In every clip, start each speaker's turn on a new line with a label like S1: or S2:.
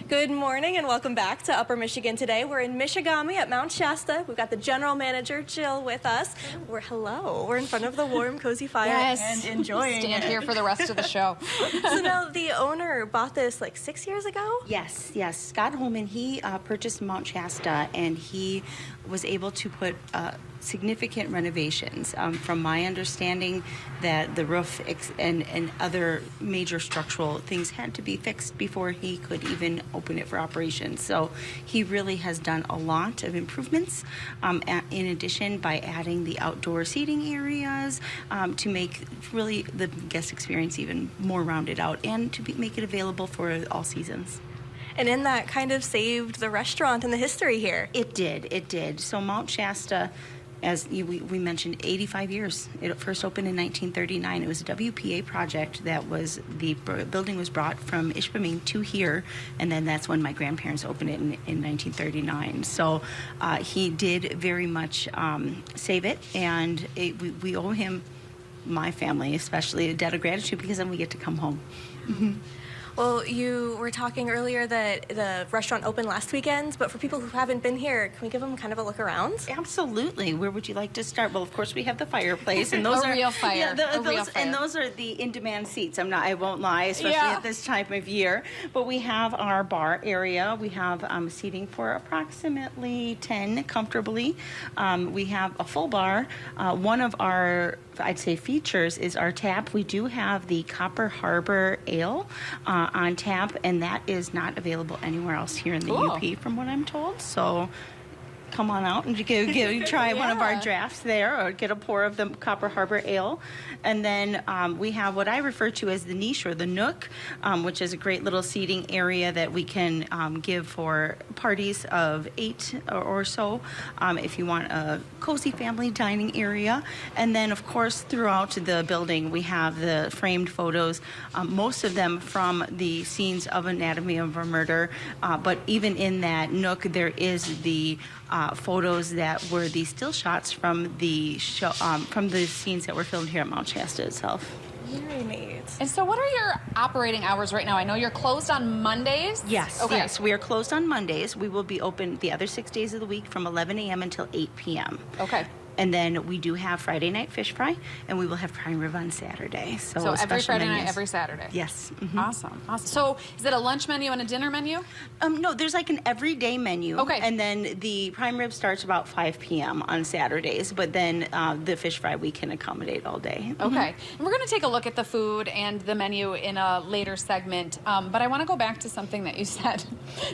S1: Good morning and welcome back to Upper Michigan today. We're in Michigami at Mount Shasta. We've got the general manager, Jill, with us. We're in front of the warm, cozy fire and enjoying
S2: Stand here for the rest of the show.
S1: So now the owner bought this like 6 years ago?
S3: Yes. Scott Holman, he purchased Mount Shasta and he was able to put significant renovations. From my understanding that the roof and other major structural things had to be fixed before he could even open it for operations. So he really has done a lot of improvements in addition by adding the outdoor seating areas to make really the guest experience even more rounded out and to make it available for all seasons.
S1: And in that kind of saved the restaurant and the history here.
S3: It did. So Mount Shasta, as we mentioned, 85 years. It first opened in 1939. It was a WPA project that was, the building was brought from Ishpeming to here, and then that's when my grandparents opened it in 1939. So he did very much save it, and we owe him, my family especially, a debt of gratitude because then we get to come home. Mm-hmm.
S1: Well, you were talking earlier that the restaurant opened last weekend, but for people who haven't been here, can we give them kind of a look around?
S3: Absolutely. Where would you like to start? Well, of course, we have the fireplace, and those
S2: a real fire.
S3: And those are the in-demand seats. I won't lie, especially at this time of year. But we have our bar area. We have seating for approximately 10 comfortably. We have a full bar. One of our, I'd say, features is our tap. We do have the Copper Harbor Ale on tap, and that is not available anywhere else here in the UP, from what I'm told. So come on out and try one of our drafts there, or get a pour of the Copper Harbor Ale. And then we have what I refer to as the niche or the nook, which is a great little seating area that we can give for parties of 8 or so, if you want a cozy family dining area. And then, of course, throughout the building, we have the framed photos, most of them from the scenes of Anatomy of a Murder. But even in that nook, there is the photos that were the still shots from the show, from the scenes that were filmed here at Mount Shasta itself.
S1: Very neat.
S2: And so what are your operating hours right now? I know you're closed on Mondays?
S3: Yes.
S2: Okay.
S3: Yes, we are closed on Mondays. We will be open the other 6 days of the week from 11 a.m. until 8 p.m.
S2: Okay.
S3: And then we do have Friday night fish fry, and we will have prime rib on Saturday. So
S2: every Friday
S3: menus.
S2: night, every Saturday?
S3: Yes. Mm-hmm.
S2: Awesome. So is it a lunch menu and a dinner menu?
S3: No, there's like an everyday menu.
S2: Okay.
S3: And then the prime rib starts about 5 p.m. on Saturdays, but then the fish fry we can accommodate all day.
S2: Okay. And we're going to take a look at the food and the menu in a later segment, but I want to go back to something that you said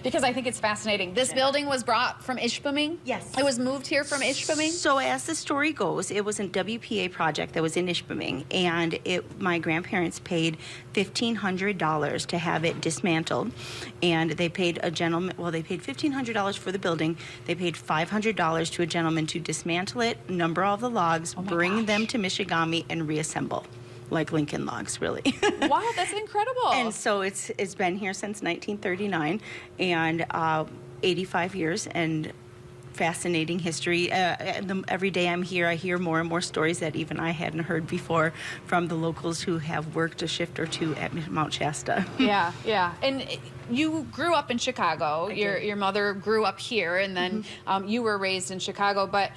S2: because I think it's fascinating. This building was brought from Ishpeming?
S3: Yes.
S2: It was moved here from Ishpeming?
S3: So as the story goes, it was a WPA project that was in Ishpeming, and my grandparents paid $1,500 to have it dismantled, and they paid a gentleman, they paid $1,500 for the building. They paid $500 to a gentleman to dismantle it, number all the logs, bring them to Michigami, and reassemble. Like Lincoln logs, really.
S2: Wow, that's incredible.
S3: And so it's been here since 1939, and 85 years, and fascinating history. Every day I'm here, I hear more and more stories that even I hadn't heard before from the locals who have worked a shift or two at Mount Shasta.
S2: Yeah. And you grew up in Chicago. Your mother grew up here, and then you were raised in Chicago. But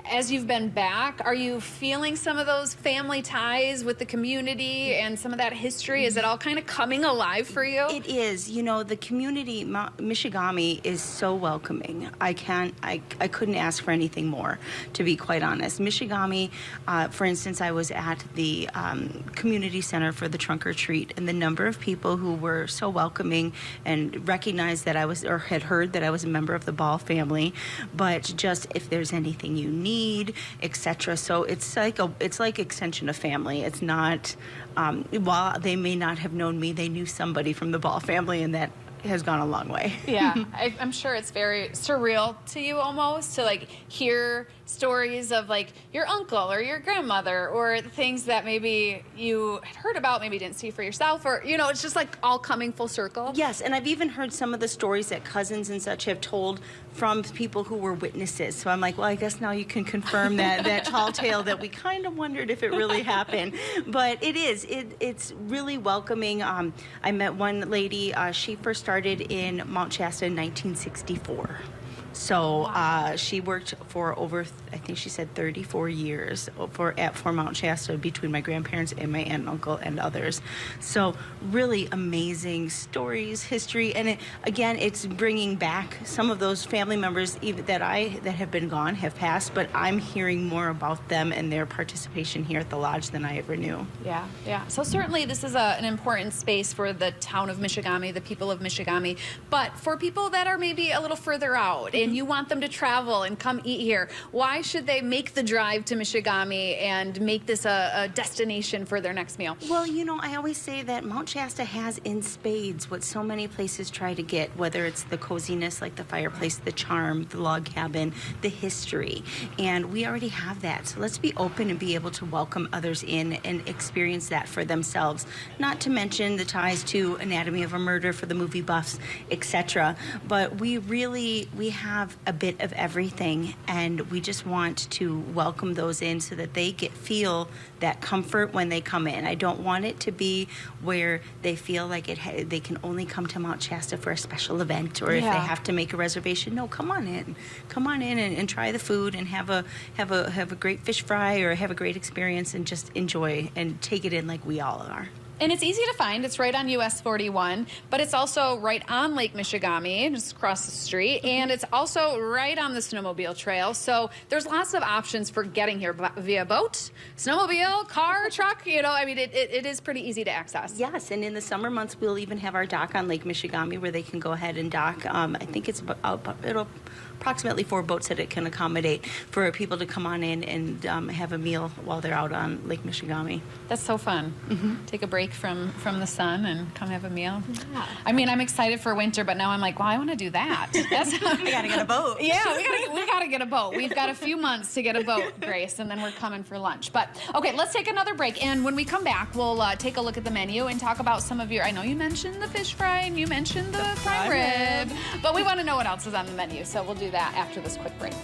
S2: as you've been back, are you feeling some of those family ties with the community and some of that history? Is it all kind of coming alive for you?
S3: It is. You know, the community, Michigami, is so welcoming. I couldn't ask for anything more, to be quite honest. Michigami, for instance, I was at the community center for the trunk or treat, and the number of people who were so welcoming and recognized that I was, or had heard that I was a member of the Ball family, but just if there's anything you need, etc. So it's like extension of family. It's not, while they may not have known me, they knew somebody from the Ball family, and that has gone a long way.
S2: Yeah, I'm sure it's very surreal to you almost to like hear stories of like your uncle or your grandmother or things that maybe you had heard about, maybe didn't see for yourself, or, you know, it's just like all coming full circle.
S3: Yes, and I've even heard some of the stories that cousins and such have told from people who were witnesses. So I'm like, well, I guess now you can confirm that tall tale that we kind of wondered if it really happened. But it is. It's really welcoming. I met one lady. She first started in Mount Shasta in 1964. So she worked for over, I think she said 34 years for Mount Shasta between my grandparents and my aunt and uncle and others. So really amazing stories, history, and it's bringing back some of those family members even that have been gone, have passed, but I'm hearing more about them and their participation here at the lodge than I ever knew.
S2: Yeah, yeah. So certainly this is an important space for the town of Michigami, the people of Michigami, but for people that are maybe a little further out and you want them to travel and come eat here, why should they make the drive to Michigami and make this a destination for their next meal?
S3: Well, you know, I always say that Mount Shasta has in spades what so many places try to get, whether it's the coziness like the fireplace, the charm, the log cabin, the history, and we already have that. So let's be open and be able to welcome others in and experience that for themselves, not to mention the ties to Anatomy of a Murder for the movie buffs, etc. But we have a bit of everything, and we just want to welcome those in so that they feel that comfort when they come in. I don't want it to be where they feel like they can only come to Mount Shasta for a special event, or if they have to make a reservation. No, come on in and try the food and have a great fish fry or have a great experience and just enjoy and take it in like we all are.
S2: And it's easy to find. It's right on US 41, but it's also right on Lake Michigami, just across the street, and it's also right on the snowmobile trail. So there's lots of options for getting here via boat, snowmobile, car, truck. You know, I mean, it is pretty easy to access.
S3: Yes, and in the summer months, we'll even have our dock on Lake Michigami where they can go ahead and dock. I think it'll approximately 4 boats that it can accommodate for people to come on in and have a meal while they're out on Lake Michigami.
S2: That's so fun. Take a break from the sun and come have a meal. Yeah. I mean, I'm excited for winter, but now I'm like, well, I want to do that. That's
S1: we gotta get a boat.
S2: Yeah, we gotta get a boat. We've got a few months to get a boat, Grace, and then we're coming for lunch. But okay, let's take another break, and when we come back, we'll take a look at the menu and talk about some of your. I know you mentioned the fish fry and you mentioned the prime rib, but we want to know what else is on the menu, so we'll do that after this quick break.